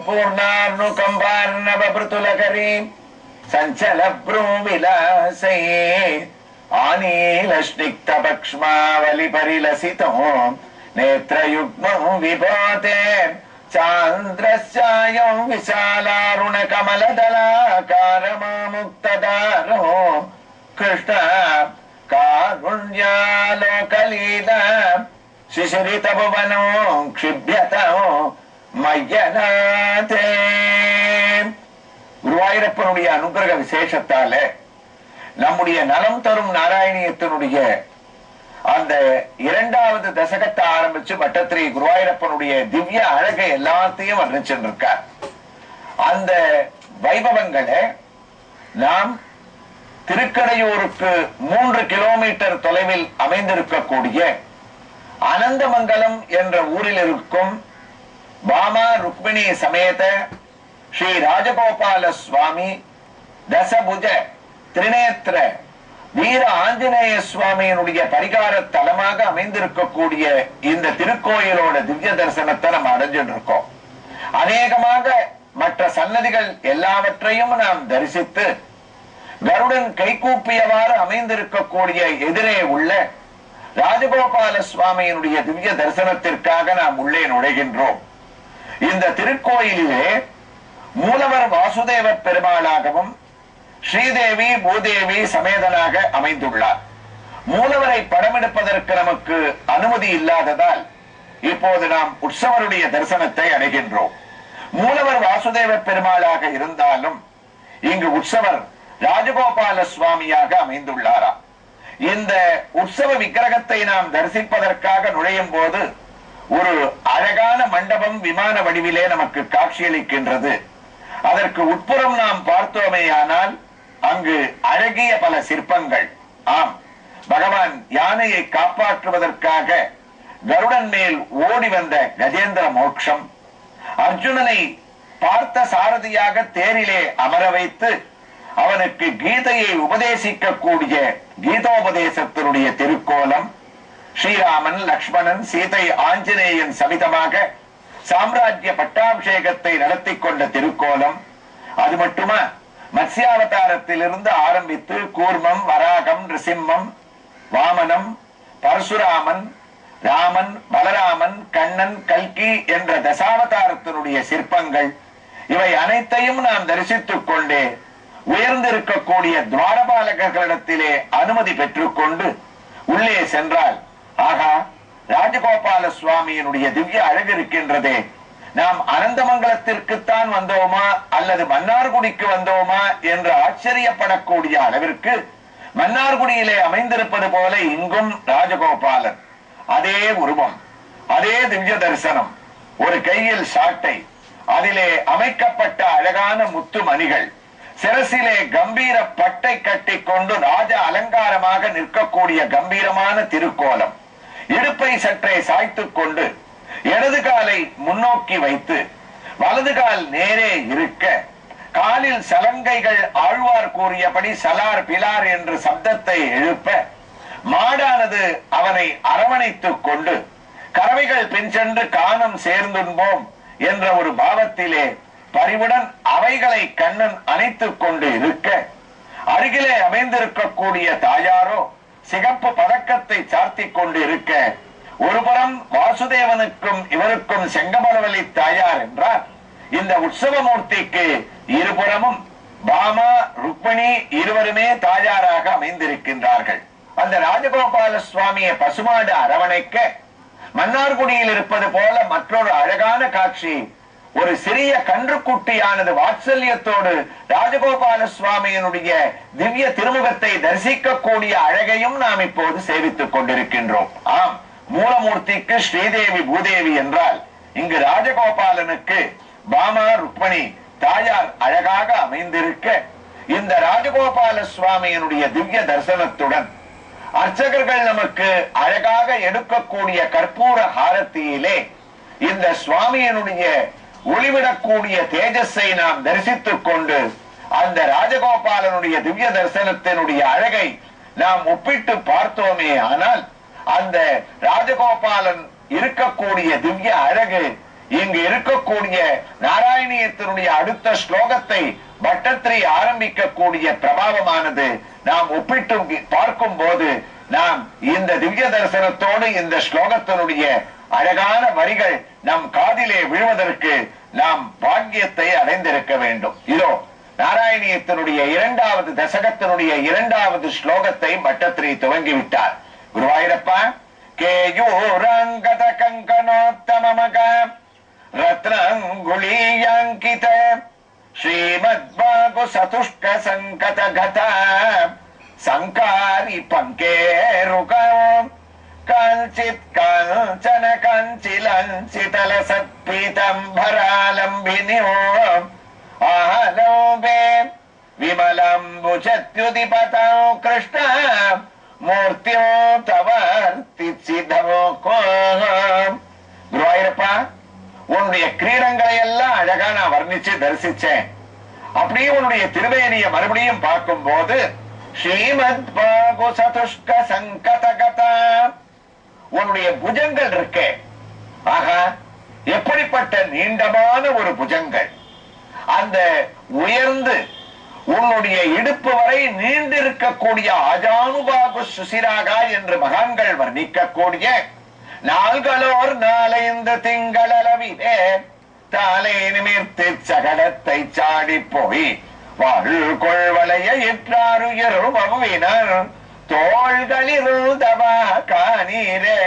पूर्णार्णुकम्पार्णवपृतुलकरी सञ्चलभ्रूविलासै आनीलस्निग्धपक्ष्मावलिपरिलसितो नेत्रयुग्मो विभाते चान्द्रस्यायं विशालारुणकमलदलाकारमामुक्तदारो कृष्ण कारुण्यालोकलीला शिशिरितभुवनो क्षिभ्यतो मय्यनाथे குருவாயூரப்பனுடைய அனுகிரக விசேஷத்தால நம்முடைய நலம் தரும் நாராயணியத்தினுடைய அந்த இரண்டாவது தசகத்தை ஆரம்பிச்சு பட்டத்திரி குருவாயூரப்பனுடைய திவ்ய அழகை எல்லாத்தையும் வர்ணிச்சிருக்கார். அந்த வைபவங்களை நாம் திருக்கடையூருக்கு 3 கிலோமீட்டர் தொலைவில் அமைந்திருக்கக்கூடிய அனந்தமங்கலம் என்ற ஊரில் இருக்கும் பாமா ருக்மிணி சமேத ஸ்ரீ ராஜகோபால சுவாமி தசபுஜ திரிநேத்திர வீர ஆஞ்சநேய சுவாமியினுடைய பரிகார தலமாக அமைந்திருக்கக்கூடிய இந்த திருக்கோயிலோட திவ்ய தரிசனத்தை நம்ம அடைஞ்சிட்டு இருக்கோம். அநேகமாக மற்ற சன்னதிகள் எல்லாவற்றையும் நாம் தரிசித்து கருடன் கைகூப்பியவாறு அமைந்திருக்கக்கூடிய எதிரே உள்ள ராஜகோபால சுவாமியினுடைய திவ்ய தரிசனத்திற்காக நாம் உள்ளே நுழைகின்றோம். இந்த திருக்கோயிலிலே மூலவர் வாசுதேவ பெருமாளாகவும் ஸ்ரீதேவி பூதேவி சமேதனாக அமைந்துள்ளார். மூலவரை படமெடுப்பதற்கு நமக்கு அனுமதி இல்லாததால் இப்போது நாம் உற்சவருடைய தரிசனத்தை அடைகின்றோம். மூலவர் வாசுதேவ பெருமாளாக இருந்தாலும் இங்கு உற்சவர் ராஜகோபால சுவாமியாக அமைந்துள்ளாரா. இந்த உற்சவ விக்கிரகத்தை நாம் தரிசிப்பதற்காக நுழையும் போது ஒரு அழகான மண்டபம் விமான வடிவிலே நமக்கு காட்சியளிக்கின்றது. அதற்கு உட்புறம் நாம் பார்த்தோமேயானால் அங்கு அழகிய பல சிற்பங்கள். ஆம், பகவான் யானையை காப்பாற்றுவதற்காக கருடன் மேல் ஓடி வந்த கஜேந்திர மோட்சம், அர்ஜுனனை பார்த்த சாரதியாக தேரிலே அமர வைத்து அவனுக்கு கீதையை உபதேசிக்கக்கூடிய கீதோபதேசத்தினுடைய திருக்கோலம், ஸ்ரீராமன் லக்ஷ்மணன் சீதை ஆஞ்சநேயன் சவிதமாக சாம்ராஜ்ய பட்டாபிஷேகத்தை நடத்தி கொண்ட திருக்கோலம். அது மட்டுமா, மத்ஸ்யாவதாரத்திலிருந்து ஆரம்பித்து கூர்மம், வராகம், நிருசிம்மம், வாமனம், பரசுராமன், ராமன், பலராமன், கண்ணன், கல்கி என்ற தசாவதாரத்தினுடைய சிற்பங்கள், இவை அனைத்தையும் நாம் தரிசித்துக் கொண்டே உயர்ந்திருக்கக்கூடிய துவாரபாலகர்களிடத்திலே அனுமதி பெற்றுக்கொண்டு உள்ளே சென்றால், ஆகா, ராஜகோபால சுவாமியினுடைய திவ்ய அழகு இருக்கின்றதே, நாம் அனந்தமங்கலத்திற்குத்தான் வந்தோமா அல்லது மன்னார்குடிக்கு வந்தோமா என்று ஆச்சரியப்படக்கூடிய அளவிற்கு மன்னார்குடியிலே அமைந்திருப்பது போல இங்கும் ராஜகோபாலன், அதே உருவம், அதே திவ்ய தரிசனம், ஒரு கையில் சாட்டை, அதிலே அமைக்கப்பட்ட அழகான முத்து மணிகள், சிரசிலே கம்பீர பட்டை கட்டி கொண்டு ராஜ அலங்காரமாக நிற்கக்கூடிய கம்பீரமான திருக்கோலம், இடுப்பை சற்றே சாய்த்துக் கொண்டு இடது காலை முன்னோக்கி வைத்து வலது கால் நேரே இருக்க, காலில் சலங்கைகள் ஆழ்வார் கூறியபடி சலார் பிலார் என்று சப்தத்தை எழுப்ப, மாடானது அவனை அரவணைத்துக் கொண்டு கறவைகள் பின் சென்று காணம் சேர்ந்துன்போம் என்ற ஒரு பாவத்திலே பரிவுடன் அவைகளை கண்ணன் அணைத்துக் கொண்டு இருக்க, அருகிலே அமைந்திருக்கக்கூடிய தாயாரோ சிகப்பு பதக்கத்தை சார்த்திக் கொண்டு இருக்க, ஒருபுறம் வாசுதேவனுக்கும் இவருக்கும் செங்கமலவலி தாயார் என்றார். இந்த உற்சவமூர்த்திக்கு இருபுறமும் பாமா ருக்மிணி இருவருமே தாயாராக அமைந்திருக்கின்றார்கள். அந்த ராஜகோபால சுவாமியை பசுமாடு அரவணைக்க, மன்னார்குடியில் இருப்பது போல மற்றொரு அழகான காட்சி, ஒரு சிறிய கன்றுக்குட்டியானது வாத்சல்யத்தோடு ராஜகோபால சுவாமியினுடைய திவ்ய திருமுகத்தை தரிசிக்கக்கூடிய அழகையும் நாம் இப்போது சேவித்துக் கொண்டிருக்கின்றோம். ஆம், மூலமூர்த்திக்கு ஸ்ரீதேவி பூதேவி என்றால், இங்கு ராஜகோபாலனுக்கு பாமா ருக்மணி தாயார் அழகாக அமைந்திருக்க, இந்த ராஜகோபால சுவாமியினுடைய திவ்ய தரிசனத்துடன் அர்ச்சகர்கள் நமக்கு அழகாக எடுக்கக்கூடிய கற்பூர ஹாரத்தியிலே இந்த சுவாமியினுடைய ஒளிவிடக்கூடிய தேஜஸை நாம் தரிசித்துக் கொண்டு அந்த ராஜகோபாலனுடைய திவ்ய தரிசனத்தினுடைய அழகை நாம் ஒப்பிட்டு பார்த்தோமே ஆனால், அந்த ராஜகோபாலன் இருக்கக்கூடிய திவ்ய அழகு இங்கு இருக்கக்கூடிய நாராயணியத்தினுடைய அடுத்த ஸ்லோகத்தை பட்டத்திரி ஆரம்பிக்கக்கூடிய பிரபாவமானது நாம் ஒப்பிட்டு பார்க்கும் போது நாம் இந்த திவ்ய தரிசனத்தோடு இந்த ஸ்லோகத்தினுடைய அழகான வரிகள் நம் காதிலே விழுவதற்கு நாம் பாக்கியத்தை அடைந்திருக்க வேண்டும். இதோ நாராயணியத்தினுடைய இரண்டாவது தசகத்தினுடைய இரண்டாவது ஸ்லோகத்தை பட்டத்திரி துவங்கிவிட்டார். குருவாயூரப்பா, கேயூராங்கத கங்கனோத்தமமக ரத்னங்குளீயாங்கித ஸ்ரீமத்பாகு சதுஷ்க சங்கத கத சங்காரி பங்கேருகம் கஞ்சித் கஞ்சன கஞ்சிலஞ்சிதல சத்பீதம்பராலம்பினியோ ஆலோபே விமலம்புஜத்யுதிபதோ கிருஷ்ண மூர்த்தியோ தவர்த்திசிதோ கோம். குருவாயூரப்பா, உன்னுடைய கிரீடங்களை எல்லாம் அழகா நான் வர்ணிச்சு தரிசிச்சேன். அப்படியே உன்னுடைய திருவேணிய மறுபடியும் பார்க்கும் போது ஸ்ரீமத் பாகு சதுஷ்க சங்கதகதா, உன்னுடைய புஜங்கள் இருக்கே, ஆகா எப்படிப்பட்ட நீண்டமான ஒரு புஜங்கள், அந்த உயர்ந்து உன்னுடைய இடுப்பு வரை நீண்டிருக்கக்கூடிய அஜானுபாகு சுசிராகா என்று மகான்கள் வர்ணிக்கக்கூடிய நாள்களோர் நாளைந்து திங்களளவிலே தாலை நிமிர்த்து சகடத்தை சாடி போய் வாழ்கொள்வளைய இற்றாருயிர் தோள்களிருந்தவா காணீரே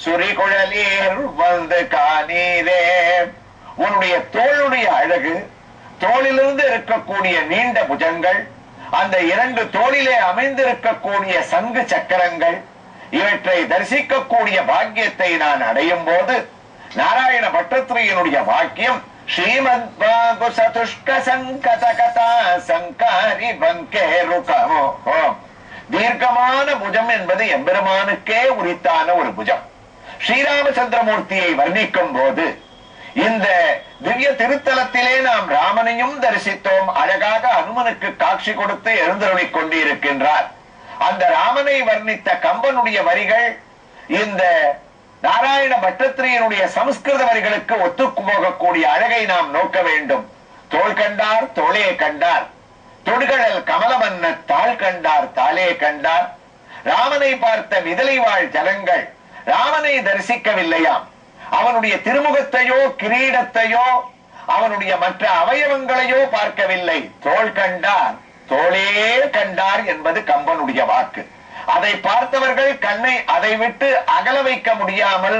சுரிகுழலீர் வந்து காணீரே. உன்னுடைய தோளுடைய அழகு, தோளிலிருந்து இருக்கக்கூடிய நீண்ட புஜங்கள், அந்த இரண்டு தோளிலே அமைந்திருக்கக்கூடிய சங்கு சக்கரங்கள், இவற்றை தரிசிக்கக்கூடிய பாக்கியத்தை நான் அடையும் போது நாராயண பட்டத்திரியினுடைய வாக்கியம் ஸ்ரீமத் பாகு சதுஷ்க சங்கத கதா சங்காரி பங்கேருகமோ, தீர்க்கமான புஜம் என்பது எம்பெருமானுக்கே உரித்தான ஒரு புஜம். ஸ்ரீராமச்சந்திரமூர்த்தியை வர்ணிக்கும் போது இந்த திவ்ய திருத்தலத்திலே நாம் ராமனையும் தரிசித்தோம். அழகாக அனுமனுக்கு காட்சி கொடுத்து எழுந்தருளிக் கொண்டிருக்கின்றார். அந்த ராமனை வர்ணித்த கம்பனுடைய வரிகள் இந்த நாராயண பட்டத்திரியினுடைய சமஸ்கிருத வரிகளுக்கு ஒத்து போகக்கூடிய அழகை நாம் நோக்க வேண்டும். தோள் கண்டார் தோளே கண்டார், தொடுகழல் கமலமன்ன தாள் கண்டார் தாளே கண்டார். ராமனை பார்த்த மிதலை வாழ் ஜனங்கள் ராமனை தரிசிக்கவில்லையாம். அவனுடைய திருமுகத்தையோ கிரீடத்தையோ அவனுடைய மற்ற அவயவங்களையோ பார்க்கவில்லை. தோள் கண்டார் தோளே கண்டார் என்பது கம்பனுடைய வாக்கு. அதை பார்த்தவர்கள் கண்ணை அதை விட்டு அகல வைக்க முடியாமல்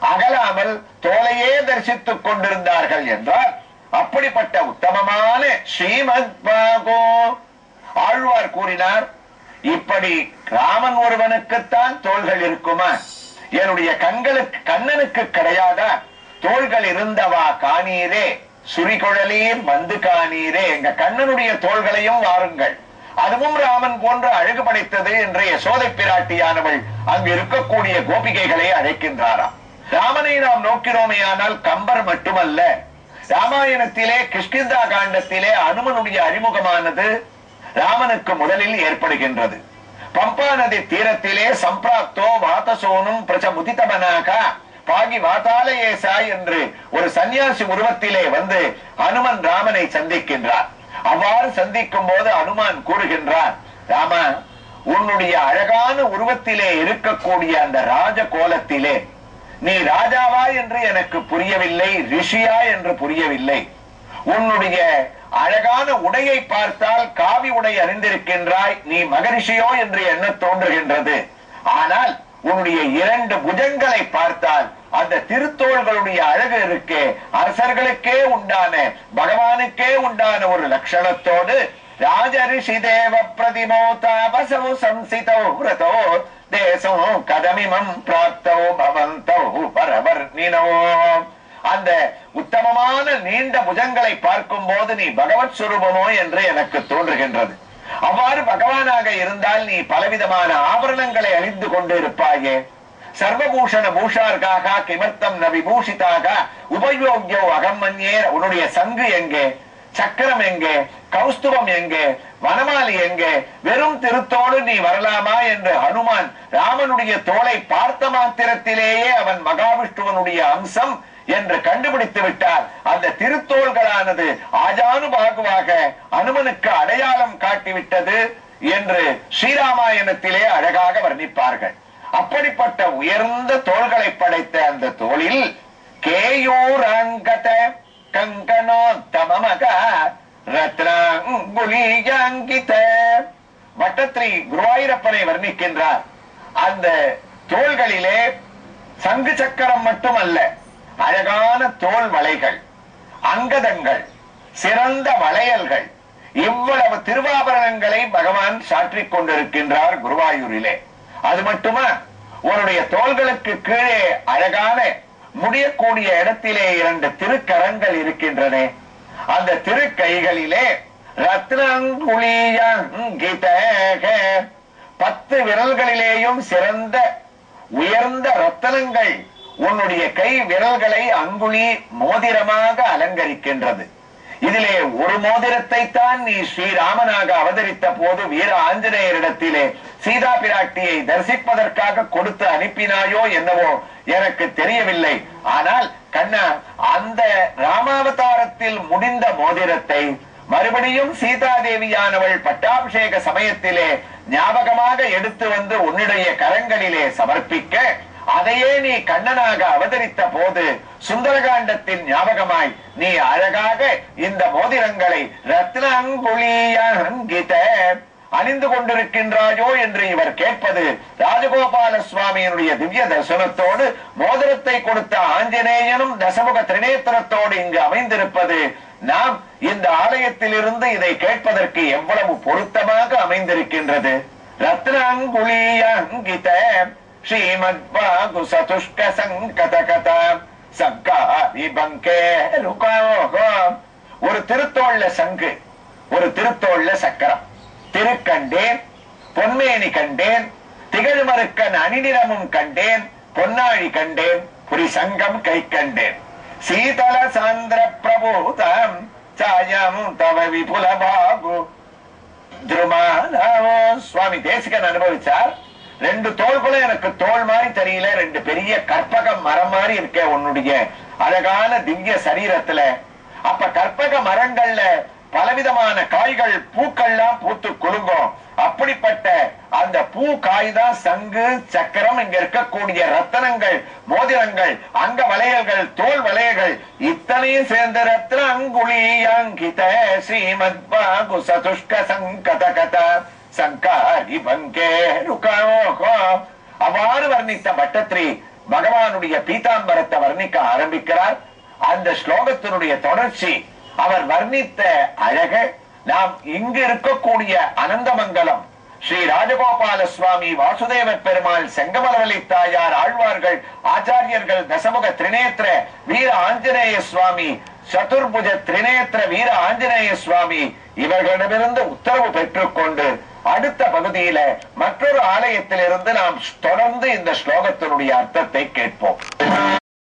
அகலாமல் தோளையே தரிசித்துக் கொண்டிருந்தார்கள் என்றால் அப்படிப்பட்ட உத்தமமான ஸ்ரீமத் பாகோ. ஆழ்வார் கூறினார், இப்படி ராமன் ஒருவனுக்குத்தான் தோள்கள் இருக்குமா? என்னுடைய கண்ணனுக்கு கிடையாதா? தோள்கள் இருந்தவா காணீரே சுரிகுழலீர் வந்து காணீரே. எங்க கண்ணனுடைய தோள்களையும் வாருங்கள், அதுவும் ராமன் போன்று அழகு படைத்தது என்று யசோதை பிராட்டியானவள் அங்கு இருக்கக்கூடிய கோபிகைகளை அழைக்கின்றாராம். ராமனை நாம் நோக்கினோமே ஆனால் கம்பர் மட்டுமல்ல, ராமாயணத்திலே கிஷ்கிந்தா காண்டத்திலே அனுமனுடைய அறிமுகமானது ராமனுக்கு முதலில் ஏற்படுகின்றது. பம்பா நதி தீரத்திலே சம்பிராப்தோ வாதசோனும் பிரச்சமுதிதமனாக பாகி வாதாலயேசா என்று ஒரு சன்னியாசி உருவத்திலே வந்து அனுமன் ராமனை சந்திக்கின்றார். அவ்வாறு சந்திக்கும் போது அனுமான் கூறுகின்றார், ராமா, உன்னுடைய அழகான உருவத்திலே இருக்கக்கூடிய அந்த ராஜ கோலத்திலே நீ ராஜாவா என்று எனக்கு புரியவில்லை, ரிஷியா என்று புரியவில்லை. உன்னுடைய அழகான உடையை பார்த்தால் காவி உடை அணிந்திருக்கின்றாய், நீ மகரிஷியோ என்று எண்ண தோன்றுகின்றது. ஆனால் உன்னுடைய இரண்டு புஜங்களை பார்த்தால் அந்த திருத்தோள்களுடைய அழகு இருக்கே, அரசர்களுக்கே உண்டான பகவானுக்கே உண்டான ஒரு லட்சணத்தோடு ராஜரிஷி தேவ பிரதிமோதாவசோ சம்சிதோ விரதோ தேசோ கதமிமம் பிராப்தோ பவந்தோ பரவர்ணினோ. அந்த உத்தமமான நீண்ட புஜங்களை பார்க்கும் போது நீ பகவத் சுரூபமோ என்று எனக்கு தோன்றுகின்றது. அவ்வாறு பகவானாக இருந்தால் நீ பலவிதமான ஆபரணங்களை அணிந்து கொண்டு இருப்பாயே. சர்வபூஷண பூஷார்காக கிமர்த்தம் ந விபூஷிதாக உபயோகியோ அகம்மன்யே. உன்னுடைய சங்கு எங்கே, சக்கரம் எங்கே, கௌஸ்துவம் எங்கே, வனமாலி எங்கே? வெறும் திருத்தோடு நீ வரலாமா என்று ஹனுமான் ராமனுடைய தோளை பார்த்த மாத்திரத்திலேயே அவன் மகாவிஷ்ணுவனுடைய அம்சம் என்று கண்டுபிடித்து விட்டார். அந்த திருத்தோள்களானது ஆஜானுபாகுவாக அனுமனுக்கு அடையாளம் காட்டிவிட்டது என்று ஸ்ரீராமாயணத்திலே அழகாக வர்ணிப்பார்கள். அப்படிப்பட்ட உயர்ந்த தோள்களை படைத்த அந்த தோளில் கேயூராங்கத கங்கனோத்தமமக ரத்னாங்குலியாங்கித வட்டத்ரி குருவாயூரப்பனை வர்ணிக்கின்றார். அந்த தோள்களிலே சங்கு சக்கரம் மட்டுமல்ல, அழகான தோல் வளைகள், அங்கதங்கள், சிறந்த வளையல்கள், இவ்வளவு திருவாபரணங்களை பகவான் சாற்றிக் கொண்டிருக்கின்றார் குருவாயூரிலே. அது மட்டுமா, உன்னுடைய தோள்களுக்கு கீழே அழகான முடியக்கூடிய இடத்திலே 2 திருக்கரங்கள் இருக்கின்றன. அந்த திருக்கைகளிலே ரத்னங்குலியங்கித 10 விரல்களிலேயும் சிறந்த உயர்ந்த ரத்தனங்கள் உன்னுடைய கை விரல்களை அங்குலி மோதிரமாக அலங்கரிக்கின்றது. இதிலே ஒரு மோதிரத்தை தான் நீ ஸ்ரீராமனாக அவதரித்த போது வீர ஆஞ்சநேயரிடத்திலே சீதா பிராட்டியை தரிசிப்பதற்காக கொடுத்து அனுப்பினாயோ என்னவோ எனக்கு தெரியவில்லை. ஆனால் கண்ணா, அந்த ராமாவதாரத்தில் முடிந்த மோதிரத்தை மறுபடியும் சீதாதேவியானவள் பட்டாபிஷேக சமயத்திலே ஞாபகமாக எடுத்து வந்து உன்னுடைய கரங்களிலே சமர்ப்பிக்க, அதையே நீ கண்ணனாக அவதரித்த போது சுந்தரகாண்டத்தின் ஞாபகமாய் நீ அழகாக இந்த மோதிரங்களை ரத்னாங்குலியங்கித அணிந்து கொண்டிருக்கின்றாயோ என்று இவர் கேட்பது ராஜகோபால சுவாமியினுடைய திவ்ய தரிசனத்தோடு மோதிரத்தை கொடுத்த ஆஞ்சநேயனும் தசமுக திரிநேத்திரத்தோடு இங்கு அமைந்திருப்பது நாம் இந்த ஆலயத்திலிருந்து இதை கேட்பதற்கு எவ்வளவு பொருத்தமாக அமைந்திருக்கின்றது. ரத்னாங்குலியங்கித ஸ்ரீமத்வாகு சதுஷ்க சங்கதகத சங்காரி பங்கே ஒரு திருத்தோள்ல சங்கு, ஒரு திருத்தோள்ல சக்கரம், திருக்கண்டேன், பொன்மேனி கண்டேன், திகழ்மருக்கன் அணிநிறமும் கண்டேன், பொன்னாழி கண்டேன், புரி சங்கம் கை கண்டேன், சீதல சாந்திர பிரபூதம் சாயம் தவ விபுல பாகு திருமானவோ. சுவாமி தேசிகன் அனுபவிச்சார். 2 தோள்களும் எனக்கு தோல் மாதிரி தெரியல, 2 பெரிய கற்பக மரம் மாதிரி இருக்க உன்னுடைய அழகான திவ்ய சரீரத்துல. அப்ப கற்பக மரங்கள்ல பலவிதமான காய்கள் பூக்கள்லாம் பூத்து குலுங்கும். அப்படிப்பட்ட அந்த பூ காய் தான் சங்கு சக்கரம். இங்க இருக்கக்கூடிய ரத்தனங்கள், மோதிரங்கள், அங்க வளையல்கள், தோல் வளையல்கள் இத்தனையும் சேர்ந்த ரத்னாங்குலியங்கித ஸ்ரீமத்வாகு சதுஷ்க சங்கதகத சங்காரி பங்கே ருகோகோ. அவ்வாறு வர்ணித்த பட்டத்ரி பகவானுடைய பீதாம்பரத்தை வர்ணிக்க ஆரம்பிக்கிறார். அந்த ஸ்லோகத்தினுடைய தொடர்ச்சி அவர் வர்ணித்த அழக நாம் இங்கு இருக்கக்கூடிய அனந்தமங்கலம் ஸ்ரீ ராஜகோபால சுவாமி, வாசுதேவ பெருமாள், செங்கமலவல்லி தாயார், ஆழ்வார்கள், ஆச்சாரியர்கள், தசமுக திரிநேத்திர வீர ஆஞ்சநேய சுவாமி, சதுர்புஜ திரிநேத்திர வீர ஆஞ்சநேய சுவாமி இவர்களிடமிருந்து உத்தரவு பெற்றுக்கொண்டு அடுத்த பகுதியில மற்றொரு ஆலயத்திலிருந்து நாம் தொடர்ந்து இந்த ஸ்லோகத்தினுடைய அர்த்தத்தை கேட்போம்.